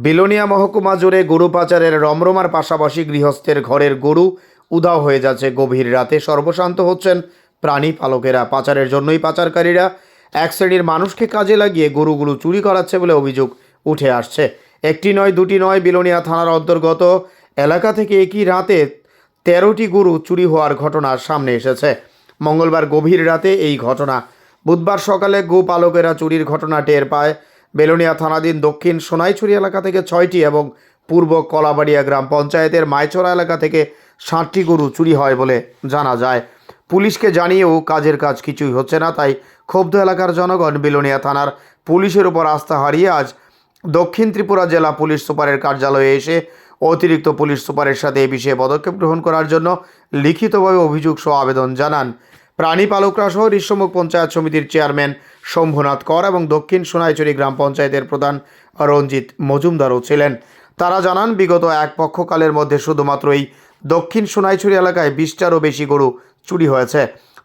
বিলোনিয়া মহকুমা জুড়ে গরু পাচারের রমরমার পাশাপাশি গৃহস্থের ঘরের গরু উধাও হয়ে যাচ্ছে। গভীর রাতে সর্বশান্ত হচ্ছেন প্রাণী পালকেরা। পাচারের জন্যই পাচারকারীরা এক শ্রেণীর মানুষকে কাজে লাগিয়ে গরুগুলো চুরি করাচ্ছে বলে অভিযোগ উঠে আসছে। একটি নয়, দুটি নয়, বিলোনিয়া থানার অন্তর্গত এলাকা থেকে একই রাতে ১৩টি গরু চুরি হওয়ার ঘটনা সামনে এসেছে। মঙ্গলবার গভীর রাতে এই ঘটনা। বুধবার সকালে গোপালকেরা চুরির ঘটনা টের পায়। বেলোনিয়া থানাধীন দক্ষিণ সোনাইছড়ি এলাকা থেকে ৬টি এবং পূর্ব কলাবাড়িয়া গ্রাম পঞ্চায়েতের মাইচড়া এলাকা থেকে ৬০টি গরু চুরি হয় বলে জানা যায়। পুলিশকে জানিয়েও কাজের কাজ কিছুই হচ্ছে না। তাই ক্ষুব্ধ এলাকার জনগণ বেলোনিয়া থানার পুলিশের উপর আস্থা হারিয়ে আজ দক্ষিণ ত্রিপুরা জেলা পুলিশ সুপারের কার্যালয়ে এসে অতিরিক্ত পুলিশ সুপারের সাথে এ বিষয়ে পদক্ষেপ গ্রহণ করার জন্য লিখিতভাবে অভিযোগ সহ আবেদন জানান। প্রাণী পালকরা সহ ঋষ্যমুখ পঞ্চায়েত সমিতির চেয়ারম্যান শম্ভুনাথ কর এবং দক্ষিণ সোনাইছড়ি গ্রাম পঞ্চায়েতের প্রধান রঞ্জিত মজুমদারও ছিলেন। তারা জানান, বিগত এক পক্ষকালের মধ্যে শুধুমাত্র এই দক্ষিণ সোনাইছড়ি এলাকায় 20টারও বেশি গরু চুরি হয়েছে।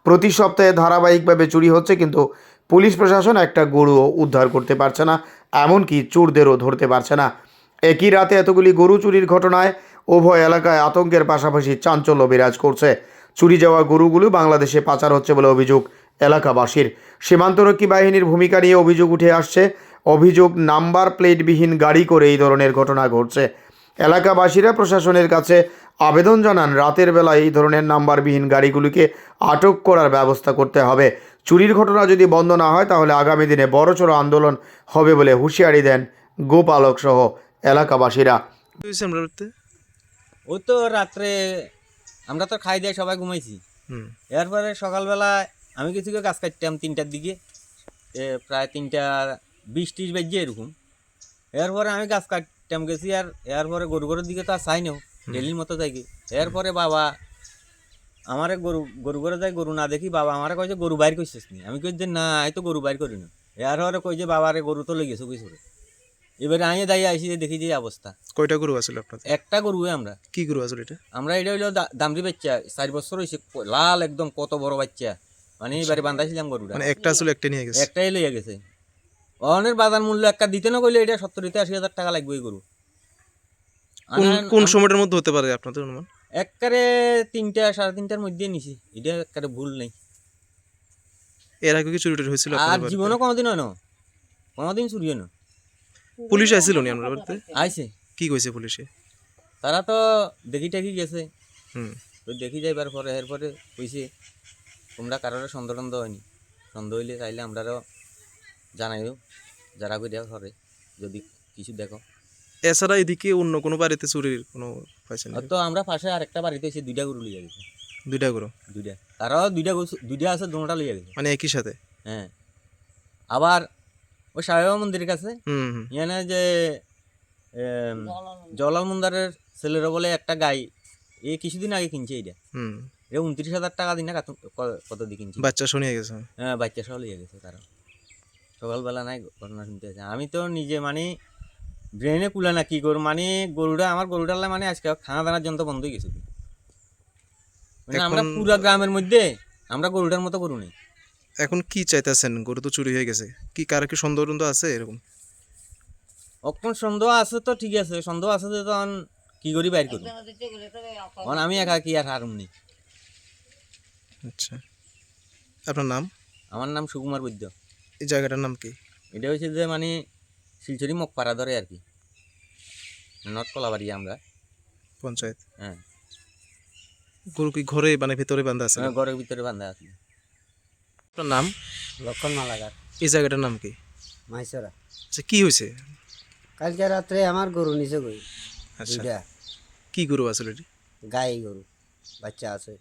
প্রতি সপ্তাহে ধারাবাহিকভাবে চুরি হচ্ছে, কিন্তু পুলিশ প্রশাসন একটা গরুও উদ্ধার করতে পারছে না, এমনকি চোরদেরও ধরতে পারছে না। একই রাতে এতগুলি গরু চুরির ঘটনায় উভয় এলাকায় আতঙ্কের পাশাপাশি চাঞ্চল্য বিরাজ করছে। চুরি যাওয়া গরুগুলো বাংলাদেশে পাচার হচ্ছে বলে অভিযোগ এলাকাবাসীর। সীমান্তরক্ষী বাহিনীর ভূমিকা নিয়ে অভিযোগ উঠে আসছে। অভিযোগ, নাম্বার প্লেটবিহীন গাড়ি করে এই ধরনের ঘটনা ঘটছে। এলাকাবাসীরা প্রশাসনের কাছে আবেদন জানান, রাতের বেলা এই ধরনের নাম্বারবিহীন গাড়িগুলিকে আটক করার ব্যবস্থা করতে হবে। চুরির ঘটনা যদি বন্ধ না হয় তাহলে আগামী দিনে বড়সড় আন্দোলন হবে বলে হুঁশিয়ারি দেন গোপালক সহ এলাকাবাসীরা। ও তো রাত্রে আমরা তো খাই দিয়ে সবাই ঘুমাইছি। এরপরে সকালবেলায় আমি কিছু গাছ কাটতাম 3টার দিকে, প্রায় 3:20-30 বাজে এরকম। এরপরে আমি গাছ কাটতাম গেছি, আর এরপরে গরুর দিকে তো আর চাই না, ডেলির মতো যাই। এরপরে বাবা আমারে গরু যাই, গরু না দেখি বাবা আমারে কয় যে গরু বাইর করছিস নি। আমি কই যে না, এই তো গরু বাইর করি না। এরপরে কই যে বাবারে গরু তো লেগেছে কিছু। এবারে আমি দাঁড়িয়ে আইসি, দেখি যে অবস্থা। কয়টা গরু আছিল আপনাদের? একটা গরু। আমরা কি গরু আছিল এটা? আমরা এটা হইলো দামরি বাচ্চা, 4 বছর হয়েছে, লাল একদম, কত বড় বাচ্চা। মানে এবারে বান্ধাইছিলাম গরুটা, মানে একটা আছিল, একটা নিয়ে গেছে। একটাই লইয়া গেছে। অনের বাজার মূল্য একটা দিতে না কইলে এটা 70-80 হাজার টাকা লাগবে এই গরু। কোন সময়ের মধ্যে হতে পারে আপনাদের অনুমান? একবারে 3টা 3:30টার মধ্যে নিছি, এটা একবারে ভুল নেই। এর আগে কি চুরি টুরি হয়েছিল আর আপনাদের বাড়িতে? জীবনও কোনোদিন হয় না, কোনোদিন চুরি হয় না। পুলিশ আইছিল নি আপনার বাড়িতে? আইছে, কি কইছে পুলিশে? তারা তো দেখি টেকি গেছে। হুম। তো দেখি যাইবার পরে এরপরে কইছে তোমরা কারোর সন্দেহ টন্দেহ হয়নি, সন্দেহ হইলে চাইলে আমরাও জানাইও, যারা কই দেওয়া করে যদি কিছু দেখো। এছাড়া এদিকে অন্য কোনো বাড়িতে চুরির কোনো পাইছেন? তো আমরা পাশে আরেকটা বাড়িতে এসে 2টা গরু লিয়ে গেছে। 2টা গরু? 2টা, তারাও 2টা আছে, দুটোটা লিয়ে গেছে। মানে একই সাথে? হ্যাঁ। আবার ওই সাহেবা মন্দিরের কাছে এখানে যে জলাল মুন্দারের ছেলেরা বলে একটা গাই কিছুদিন আগে কিনছে, এইটা 29,000 টাকা দিন না কত দিয়ে কিনছে। বাচ্চা শুনিয়ে গেছে? হ্যাঁ, বাচ্চা সহ লিয়ে গেছে তারা। সকালবেলা নাই ঘটনা শুনতে আছে। আমি তো নিজে মানে ব্রেনে কুলা না কি করবো, মানে গরুটা আমার গরুটার মানে আজকে খানা দানার জন্য বন্ধ হয়ে গেছে। মানে আমরা পুরা গ্রামের মধ্যে আমরা গরুটার মতো গরু নেই। এখন কি চাইতেছেন? গরু তো চুরি হয়ে গেছে, কি কারো কি সন্দেহ টন্দেহ আছে এরকম? অখন সন্দেহ আছে তো ঠিক আছে, সন্দেহ আছে যে তখন কি করি বাইর করবো, আমি একা কি আর হারুম নেই। আচ্ছা, আপনার নাম? আমার নাম সুকুমার বৈদ্য। এই জায়গাটার নাম কি? এটা হচ্ছে যে মানে শিলচরি মগপাড়া ধরে আর কি, নর্থ কলাবাড়ি আমরা পঞ্চায়েত। হ্যাঁ। গরু কি ঘরে মানে ভিতরে বাঁধা আছে? ঘরের ভিতরে বান্ধা আছে। আপনার নাম? লক্ষণ মালাগার। এই জায়গাটার নাম কি? মাইসরা। আচ্ছা, কি হয়েছে? কালকে রাত্রে আমার গরু নিচে গই। আচ্ছা, 2টা কি গরু আসলে এটি? গাই গরু, বাচ্চা আছে।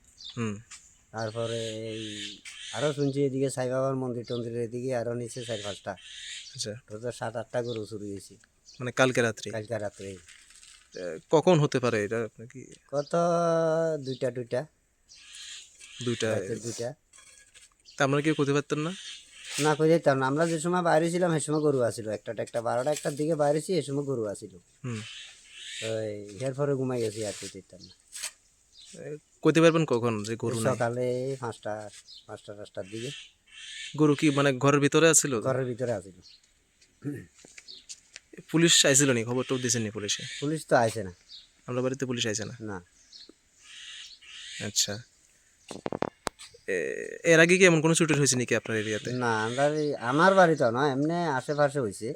তারপরে এই আরও শুনছি এদিকে সাই বাবার মন্দির টন্দিরের এদিকে আরও নিচে 4-5টা। আচ্ছা, টোটাল 7-8টা গরু চুরি হয়েছে মানে কালকে রাত্রে? কালকে রাত্রে। কখন হতে পারে এটা? আপনার কি কত 2টা 2টা? 2টা তা আমরা কেউ করতে পারতেন না? না করে যেতাম না। আমরা যে সময় বাইরে ছিলাম সে সময় গরু আসিল, একটা 12টা 1টার দিকে বাইরেছি, এ সময় গরু আসিল। তো এর পরে ঘুমাই গেছি, আর কি দিতাম না। কইতে পারবেন কখন যে গরু নাই? সকালে 5টার দিকে। গরু কি মানে ঘরের ভিতরে আছিল? ঘরের ভিতরে আসিল। পুলিশ আইছিল নি, খবর তো দিয়েছেন নি পুলিশে? পুলিশ তো আইছে না। আপনার বাড়িতে পুলিশ আইছে না? না, আচ্ছা। এর আগে কি এমন কোনো চুরি হয়েছে নাকি আপনার এরিয়াতে? না আমার বাড়ি তো নয়, এমনি আশেপাশে হয়েছে।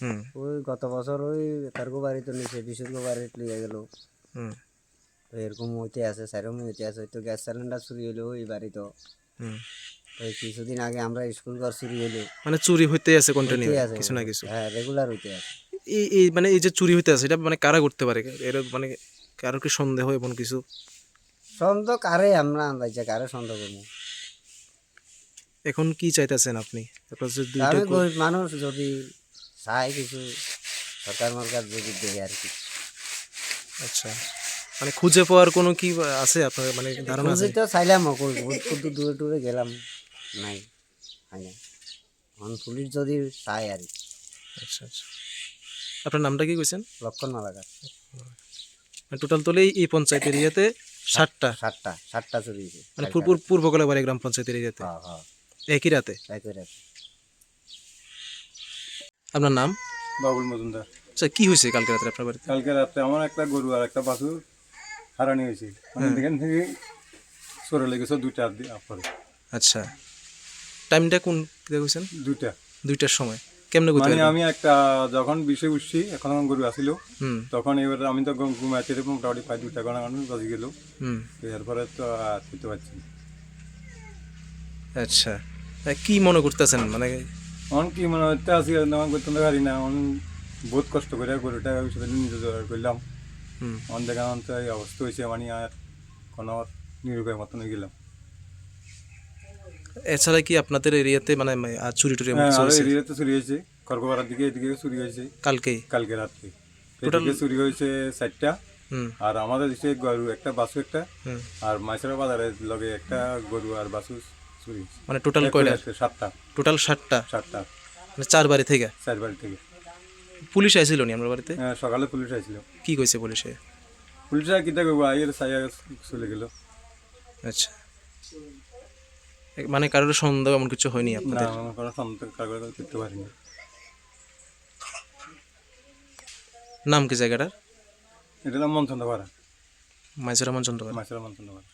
হুম ওই গত বছর ওই তারগো বাড়ি তো নিচে বিশুদ্ধ বাড়ি লিয়ে গেল। হুম তো এরকম হইতে আছে, সাইরকম হইতে আছে। তো গ্যাস সিলিন্ডার চুরি হইলো ওই বাড়ি তো। হুম। ওই কিছুদিন আগে আমরা স্কুল ঘর চুরি হইলো। মানে চুরি হইতে আছে কন্টিনিউ, হইতে আছে, কিছু না কিছু। হ্যাঁ রেগুলার হইতে আছে। এই মানে এই যে চুরি হইতে আছে, এটা মানে কারা করতে পারে? এর মানে কারো কি সন্দেহ এমন কিছু? সন্দেহ কারে আমরা আন্দাজে কারে সন্দেহ করবো? এখন কি চাইতেছেন আপনি? আপনার যে দুইটা আমি গরিব মানুষ, যদি চাই কিছু সরকার মরকার যদি দেয় আর কি। আচ্ছা, মানে খুঁজে পাওয়ার কোনো কি আছে আপনার, মানে ধারণা আছে? খুঁজি তো চাইলাম কিন্তু দূরে দূরে গেলাম, নাই হয় না। এখন পুলিশ যদি চায় আর কি। আচ্ছা আচ্ছা। আপনার নামটা কি কইছেন? লক্ষণ মালাকার। মানে টোটাল তোলে এই পঞ্চায়েত এরিয়াতে 60টা, 7টা চুরি হয়েছে। মানে পূর্ব কলাবাড়ি গ্রাম পঞ্চায়েত এরিয়াতে হ্যাঁ হ্যাঁ, একই রাতে। একই রাতে। আপনার নাম? বাবুল মজুমদার। আচ্ছা, কি হয়েছে কালকে রাতে আপনার বাড়িতে? কালকে রাত্রে আমার একটা গরু আর একটা বাছুর হারানি হয়েছে, মানে এখান থেকে সরে লেগেছে 2টা পরে। আচ্ছা, টাইমটা কোন কইছেন? 2টা, 2টার সময়। কেমনে কইতে মানে পারবেন? আমি একটা যখন বিষে উঠছি, এখন আমার গরু আসিল, হুম তখন এবার আমি তো ঘুমাইতে মোটামুটি প্রায় 2টা ঘন্টা মানুষ বাজি গেল। হুম। এরপরে তো আর করতে পারছি না। আচ্ছা, কি মনে করতেছেন মানে? এখন কি মনে হচ্ছে আসি আমার করতে পারি না, এখন বহুত কষ্ট করে গরুটা নিজে জোগাড় করলাম। হুম। আমার দেখান তো এই অবস্থা হয়েছে, মানে আর কোনো নিরুপায় মতন হয়ে গেলাম। এছাড়া কি আপনাদের এরিয়াতে মানে আর চুরি টুরি এমন হ্যাঁ, কিছু আরো হয়েছে? এরিয়াতে চুরি হয়েছে, খড়গোপাড়ার দিকে এদিকে চুরি হয়েছে কালকেই? কালকে রাত্রে। Total- এদিকে চুরি হয়েছে 4টা, হুম আর আমাদের দেশে গরু একটা, বাছু একটা, হুম। আর মাইসরা বাজারের লগে একটা গরু আর বাছু চুরি হয়েছে। মানে টোটাল কয়টা? 7টা, টোটাল 60টা, 7টা, মানে 4 বাড়ি থেকে। 4 বাড়ি থেকে। পুলিশ আইছিল নি আমার বাড়িতে? হ্যাঁ, সকালে পুলিশ আসছিল। কি কইছে পুলিশে? পুলিশরা কিতা করবো, আইয়ের সাইয়া চলে গেল। আচ্ছা, মানে কারোর সন্দেহ এমন কিছু হয়নি না, আপনাদের? আমার কোনো সন্দেহ কাগজ করতে পারিনি। নাম কি জায়গাটার? এটা নাম মনচন্দ্র পাড়া, মাইজরা মঞ্চন্দ্র। মাইসরা মনচন্দ্র পাড়া।